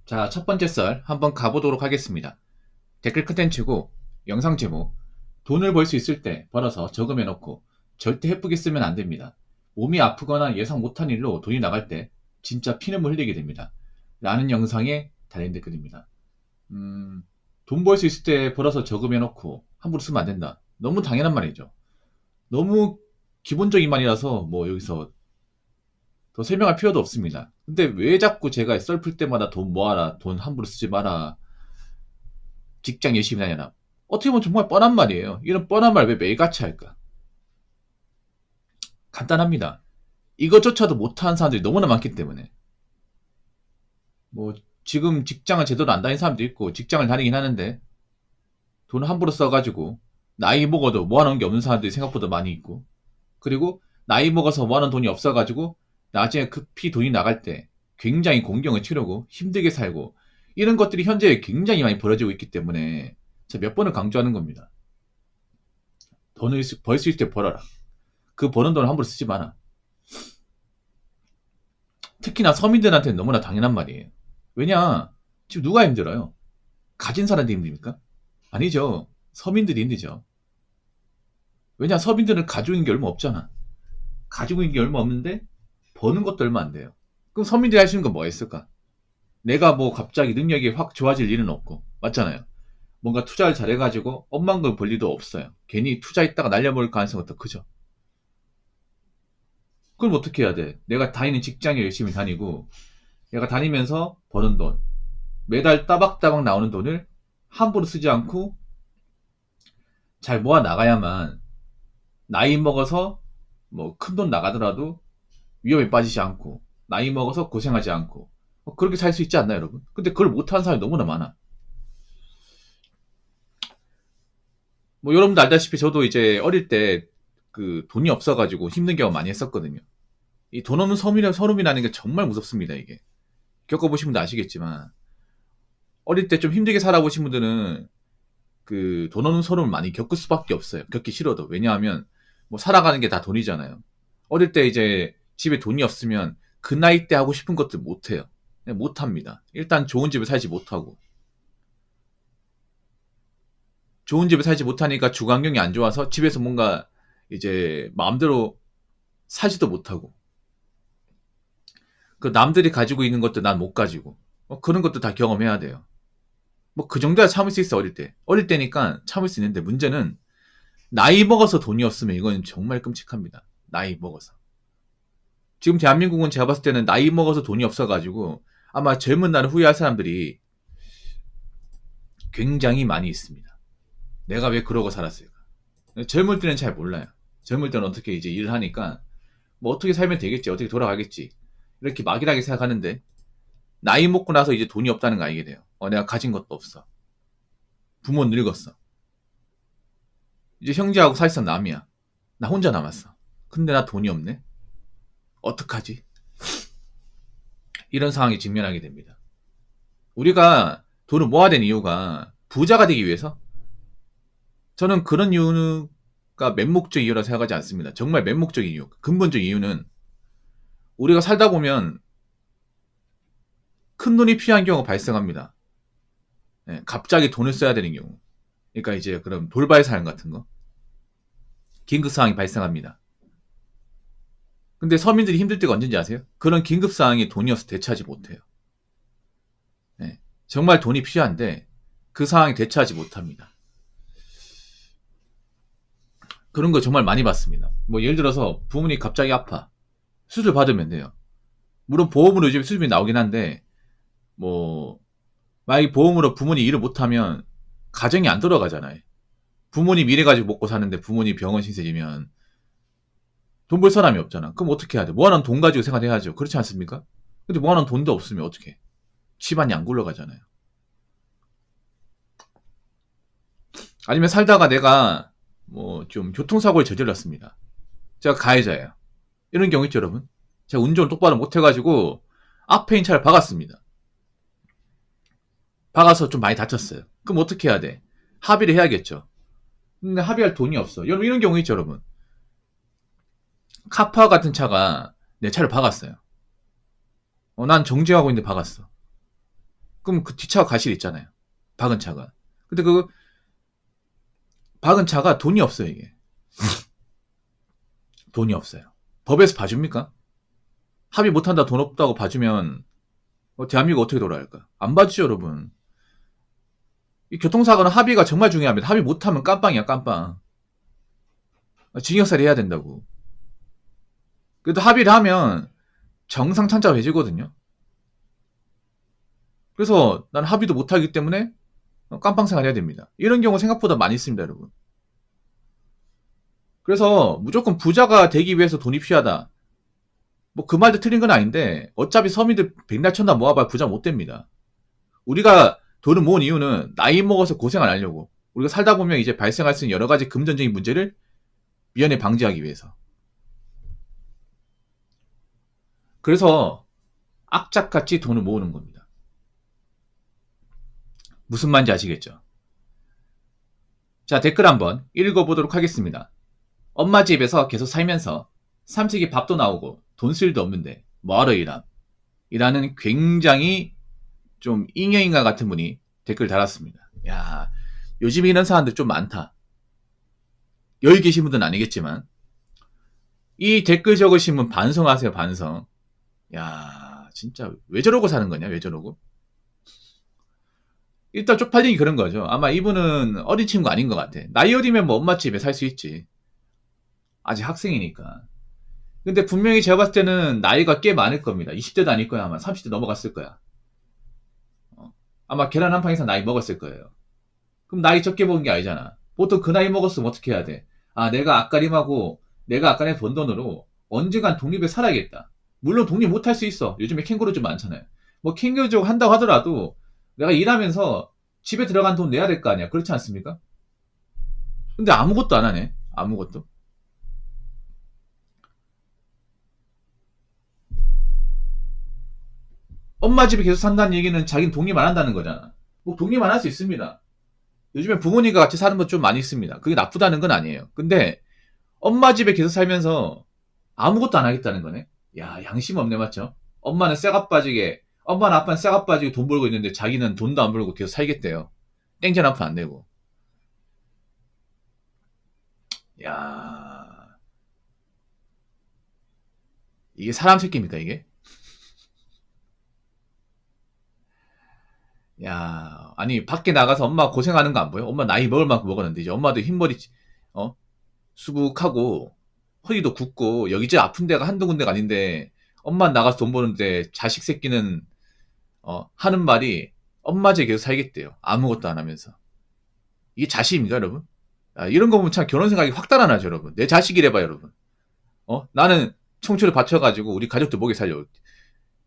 자, 첫 번째 썰 한번 가보도록 하겠습니다. 댓글 컨텐츠고 영상 제목 돈을 벌 수 있을 때 벌어서 저금해 놓고 절대 헤프게 쓰면 안 됩니다. 몸이 아프거나 예상 못한 일로 돈이 나갈 때 진짜 피눈물 흘리게 됩니다. 라는 영상에 달린 댓글입니다. 돈 벌 수 있을 때 벌어서 저금해 놓고 함부로 쓰면 안 된다. 너무 당연한 말이죠. 너무 기본적인 말이라서 뭐 여기서 더 설명할 필요도 없습니다. 근데 왜 자꾸 제가 썰 풀 때마다 돈 모아라, 돈 함부로 쓰지 마라, 직장 열심히 다녀라. 어떻게 보면 정말 뻔한 말이에요. 이런 뻔한 말 왜 매일같이 할까? 간단합니다. 이것조차도 못하는 사람들이 너무나 많기 때문에. 뭐 지금 직장을 제대로 안 다니는 사람도 있고 직장을 다니긴 하는데 돈을 함부로 써가지고 나이 먹어도 모아놓은 게 없는 사람들이 생각보다 많이 있고, 그리고 나이 먹어서 모아놓은 돈이 없어가지고 나중에 급히 돈이 나갈 때 굉장히 공경을 치르고 힘들게 살고, 이런 것들이 현재 굉장히 많이 벌어지고 있기 때문에 제가 몇 번을 강조하는 겁니다. 돈을 벌 수 있을 때 벌어라. 그 버는 돈을 함부로 쓰지 마라. 특히나 서민들한테는 너무나 당연한 말이에요. 왜냐, 지금 누가 힘들어요? 가진 사람들이 힘듭니까? 아니죠. 서민들이 힘들죠. 왜냐, 서민들은 가지고 있는 게 얼마 없잖아. 가지고 있는 게 얼마 없는데 버는 것도 얼마 안 돼요. 그럼 서민들이 할 수 있는 건 뭐가 있을까? 내가 뭐 갑자기 능력이 확 좋아질 일은 없고, 맞잖아요. 뭔가 투자를 잘해가지고 억만 걸 벌 리도 없어요. 괜히 투자했다가 날려먹을 가능성이 더 크죠. 그럼 어떻게 해야 돼? 내가 다니는 직장에 열심히 다니고, 내가 다니면서 버는 돈, 매달 따박따박 나오는 돈을 함부로 쓰지 않고 잘 모아 나가야만 나이 먹어서 뭐 큰 돈 나가더라도 위험에 빠지지 않고, 나이 먹어서 고생하지 않고, 그렇게 살 수 있지 않나요, 여러분? 근데 그걸 못하는 사람이 너무나 많아. 뭐 여러분도 알다시피 저도 이제 어릴 때 그 돈이 없어가지고 힘든 경험 많이 했었거든요. 이 돈 없는 서름이라는 게 정말 무섭습니다, 이게. 겪어보신 분도 아시겠지만, 어릴 때 좀 힘들게 살아보신 분들은 그 돈 없는 서름을 많이 겪을 수밖에 없어요. 겪기 싫어도. 왜냐하면 뭐 살아가는 게 다 돈이잖아요. 어릴 때 이제 집에 돈이 없으면 그 나이 때 하고 싶은 것들 못 해요. 못 합니다. 일단 좋은 집에 살지 못하고, 좋은 집에 살지 못하니까 주거 환경이 안 좋아서 집에서 뭔가 이제 마음대로 사지도 못하고, 그 남들이 가지고 있는 것도 난 못 가지고, 그런 것도 다 경험해야 돼요. 뭐 그 정도야 참을 수 있어. 어릴 때, 어릴 때니까 참을 수 있는데, 문제는 나이 먹어서 돈이 없으면 이건 정말 끔찍합니다. 나이 먹어서. 지금 대한민국은 제가 봤을 때는 나이 먹어서 돈이 없어가지고 아마 젊은 날을 후회할 사람들이 굉장히 많이 있습니다. 내가 왜 그러고 살았을까? 젊을 때는 잘 몰라요. 젊을 때는 어떻게 이제 일을 하니까 뭐 어떻게 살면 되겠지, 어떻게 돌아가겠지, 이렇게 막연하게 생각하는데, 나이 먹고 나서 이제 돈이 없다는 거 알게 돼요. 내가 가진 것도 없어. 부모 늙었어. 이제 형제하고 사실상 남이야. 나 혼자 남았어. 근데 나 돈이 없네? 어떡하지? 이런 상황에 직면하게 됩니다. 우리가 돈을 모아야 되는 이유가 부자가 되기 위해서? 저는 그런 이유가 맹목적 이유라 생각하지 않습니다. 정말 맹목적인 이유, 근본적 이유는 우리가 살다 보면 큰 돈이 필요한 경우가 발생합니다. 갑자기 돈을 써야 되는 경우. 그러니까 이제 그럼 돌발 사항 같은 거, 긴급 상황이 발생합니다. 근데 서민들이 힘들 때가 언제인지 아세요? 그런 긴급 상황이 돈이어서 대처하지 못해요. 정말 돈이 필요한데 그 상황에 대처하지 못합니다. 그런 거 정말 많이 봤습니다. 뭐 예를 들어서 부모님이 갑자기 아파. 수술 받으면 돼요. 물론 보험으로 요즘 수술비 나오긴 한데, 뭐 만약에 보험으로 부모님 일을 못하면 가정이 안 돌아가잖아요. 부모님 일해가지고 먹고 사는데 부모님 병원 신세지면 돈 벌 사람이 없잖아. 그럼 어떻게 해야 돼? 모아놓은 돈 가지고 생활해야죠. 그렇지 않습니까? 근데 모아놓은 돈도 없으면 어떻게 해? 집안이 안 굴러가잖아요. 아니면 살다가 내가 뭐 좀 교통사고를 저질렀습니다. 제가 가해자예요. 이런 경우 있죠, 여러분. 제가 운전을 똑바로 못해가지고 앞에 있는 차를 박았습니다. 박아서 좀 많이 다쳤어요. 그럼 어떻게 해야 돼? 합의를 해야겠죠. 근데 합의할 돈이 없어. 여러분, 이런 경우 있죠, 여러분. 카파 같은 차가 내 차를 박았어요. 난 정지하고 있는데 박았어. 그럼 그 뒷차가 과실 있잖아요. 박은 차가. 근데 그 박은 차가 돈이 없어요, 이게. 돈이 없어요. 법에서 봐줍니까? 합의 못한다 돈 없다고 봐주면 대한민국 어떻게 돌아갈까? 안 봐주죠, 여러분. 이 교통사고는 합의가 정말 중요합니다. 합의 못하면 깜빵이야, 깜빵. 징역살이 해야 된다고. 그래도 합의를 하면 정상 창자해지거든요. 그래서 나는 합의도 못하기 때문에 깜빵 생활 해야 됩니다. 이런 경우 생각보다 많이 있습니다, 여러분. 그래서 무조건 부자가 되기 위해서 돈이 필요하다. 뭐 그 말도 틀린 건 아닌데 어차피 서민들 백날 천날 모아봐야 부자 못 됩니다. 우리가 돈을 모은 이유는 나이 먹어서 고생 안 하려고. 우리가 살다 보면 이제 발생할 수 있는 여러 가지 금전적인 문제를 미연에 방지하기 위해서. 그래서 악착같이 돈을 모으는 겁니다. 무슨 말인지 아시겠죠? 자, 댓글 한번 읽어보도록 하겠습니다. 엄마 집에서 계속 살면서 삼식이 밥도 나오고 돈 쓸 일도 없는데 뭐하러 일함? 이라는 굉장히 좀 잉여인간 같은 분이 댓글 달았습니다. 야, 요즘 이런 사람들 좀 많다. 여기 계신 분들은 아니겠지만 이 댓글 적으신 분 반성하세요, 반성. 야, 진짜 왜 저러고 사는 거냐, 왜 저러고? 일단 쪽팔리기 그런 거죠. 아마 이분은 어린 친구 아닌 것 같아. 나이 어리면 뭐 엄마 집에 살 수 있지. 아직 학생이니까. 근데 분명히 제가 봤을 때는 나이가 꽤 많을 겁니다. 20대도 아닐 거야. 아마 30대 넘어갔을 거야. 아마 계란 한 판 이상 나이 먹었을 거예요. 그럼 나이 적게 먹은 게 아니잖아. 보통 그 나이 먹었으면 어떻게 해야 돼? 아, 내가 아까림에 번 돈으로 언젠간 독립에 살아야겠다. 물론 독립 못 할 수 있어. 요즘에 캥거루 좀 많잖아요. 뭐 캥거루 족 한다고 하더라도 내가 일하면서 집에 들어간 돈 내야 될 거 아니야. 그렇지 않습니까? 근데 아무것도 안 하네. 아무것도. 엄마 집에 계속 산다는 얘기는 자기는 독립 안 한다는 거잖아. 뭐 독립 안 할 수 있습니다. 요즘에 부모님과 같이 사는 분 좀 많이 있습니다. 그게 나쁘다는 건 아니에요. 근데 엄마 집에 계속 살면서 아무것도 안 하겠다는 거네. 야, 양심 없네, 맞죠? 엄마는 아빠는 쇠가 빠지게 돈 벌고 있는데 자기는 돈도 안 벌고 계속 살겠대요. 땡전 한 푼 안 내고. 야, 이게 사람 새끼입니까, 이게? 야, 아니, 밖에 나가서 엄마 고생하는 거 안 보여? 엄마 나이 먹을 만큼 먹었는데, 이제 엄마도 흰머리, 어? 수북하고, 허리도 굽고, 여기저기 아픈 데가 한두 군데가 아닌데, 엄마 나가서 돈 버는데, 자식 새끼는, 하는 말이, 엄마 집에 계속 살겠대요. 아무것도 안 하면서. 이게 자식입니까, 여러분? 아, 이런 거 보면 참 결혼 생각이 확 달아나죠, 여러분. 내 자식이래봐, 여러분. 나는 청춘을 바쳐가지고 우리 가족들 먹여 살려.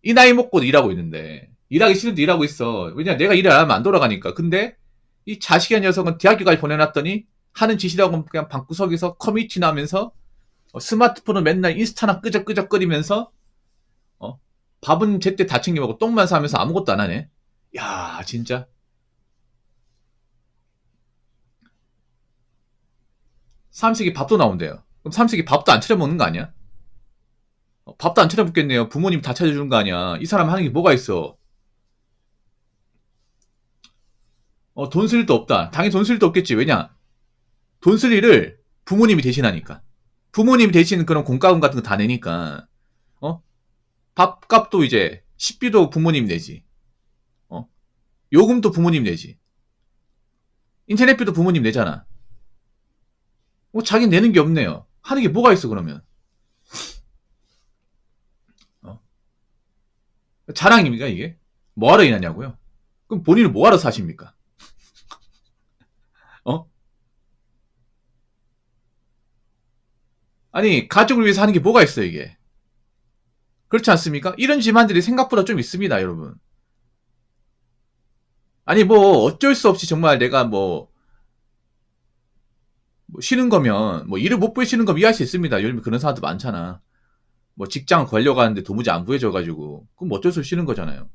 이 나이 먹고도 일하고 있는데, 일하기 싫은데 일하고 있어. 왜냐, 내가 일을 안 하면 안 돌아가니까. 근데, 이 자식의 녀석은 대학교까지 보내놨더니, 하는 짓이라고 그냥 방구석에서 커뮤니티나 하면서, 스마트폰을 맨날 인스타나 끄적끄적거리면서, 어? 밥은 제때 다 챙겨 먹고 똥만 싸면서 아무것도 안 하네. 야, 진짜. 삼식이 밥도 나온대요. 그럼 삼식이 밥도 안 차려 먹는 거 아니야? 밥도 안 차려 먹겠네요. 부모님 다 차려주는 거 아니야. 이 사람 하는 게 뭐가 있어? 돈 쓸 일도 없다. 당연히 돈 쓸 일도 없겠지. 왜냐? 돈 쓸 일을 부모님이 대신하니까. 부모님이 대신 그런 공과금 같은 거 다 내니까. 밥값도 이제 식비도 부모님이 내지. 요금도 부모님 내지. 인터넷비도 부모님 내잖아. 자기 내는 게 없네요. 하는 게 뭐가 있어 그러면? 자랑입니까 이게? 뭐하러 일하냐고요? 그럼 본인은 뭐하러 사십니까? 아니 가족을 위해서 하는 게 뭐가 있어 이게? 그렇지 않습니까? 이런 집안들이 생각보다 좀 있습니다, 여러분. 아니 뭐 어쩔 수 없이 정말 내가 뭐 쉬는 거면 뭐 일을 못 구해시는 거 이해할 수 있습니다. 요즘 그런 사람도 많잖아. 뭐 직장 구하려고 하는데 도무지 안 구해져가지고 그럼 어쩔 수 없이 쉬는 거잖아요.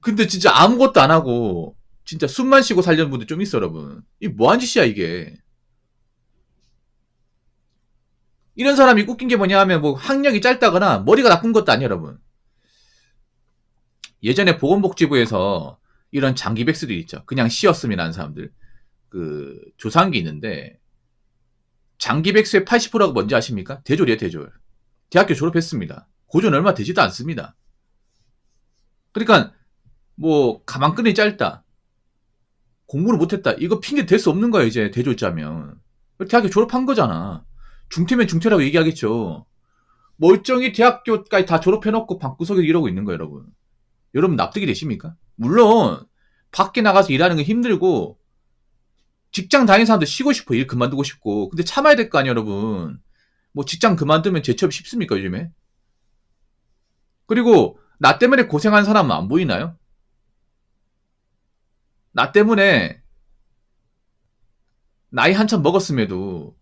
근데 진짜 아무것도 안 하고 진짜 숨만 쉬고 살려는 분들 좀 있어, 여러분. 이 뭐한 짓이야 이게. 이런 사람이 웃긴 게 뭐냐 하면 뭐 학력이 짧다거나 머리가 나쁜 것도 아니야, 여러분. 예전에 보건복지부에서 이런 장기 백수들 있죠. 그냥 쉬었으면 하는 사람들. 조사한 게 있는데, 장기 백수의 80%가 뭔지 아십니까? 대졸이에요, 대졸. 대학교 졸업했습니다. 고졸 얼마 되지도 않습니다. 그러니까, 가만끈이 짧다. 공부를 못했다. 이거 핑계 댈 수 없는 거야, 이제, 대졸자면. 대학교 졸업한 거잖아. 중퇴면 중퇴라고 얘기하겠죠. 멀쩡히 대학교까지 다 졸업해놓고 방구석에 이러고 있는 거예요, 여러분. 여러분 납득이 되십니까? 물론 밖에 나가서 일하는 건 힘들고 직장 다니는 사람도 쉬고 싶어. 일 그만두고 싶고. 근데 참아야 될 거 아니에요, 여러분. 직장 그만두면 재취업 쉽습니까, 요즘에? 그리고 나 때문에 고생한 사람은 안 보이나요? 나 때문에 나이 한참 먹었음에도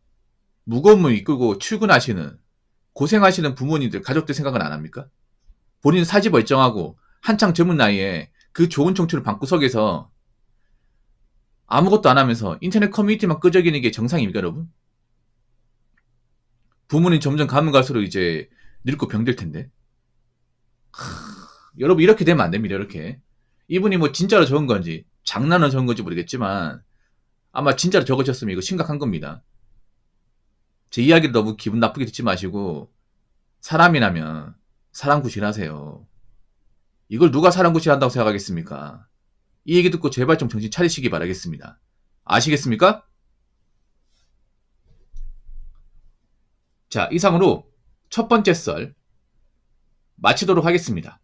무거운 몸 이끌고 출근하시는 고생하시는 부모님들, 가족들 생각은 안 합니까? 본인 사지 멀쩡하고 한창 젊은 나이에 그 좋은 청춘을 방구석에서 아무것도 안 하면서 인터넷 커뮤니티만 끄적이는 게 정상입니까, 여러분? 부모님 점점 가면 갈수록 이제 늙고 병들 텐데. 여러분 이렇게 되면 안 됩니다, 이렇게. 이분이 진짜로 적은 건지 장난으로 적은 건지 모르겠지만 아마 진짜로 적으셨으면 이거 심각한 겁니다. 제 이야기를 너무 기분 나쁘게 듣지 마시고 사람이라면 사람 구실하세요. 이걸 누가 사람 구실한다고 생각하겠습니까? 이 얘기 듣고 제발 좀 정신 차리시기 바라겠습니다. 아시겠습니까? 자, 이상으로 첫 번째 썰 마치도록 하겠습니다.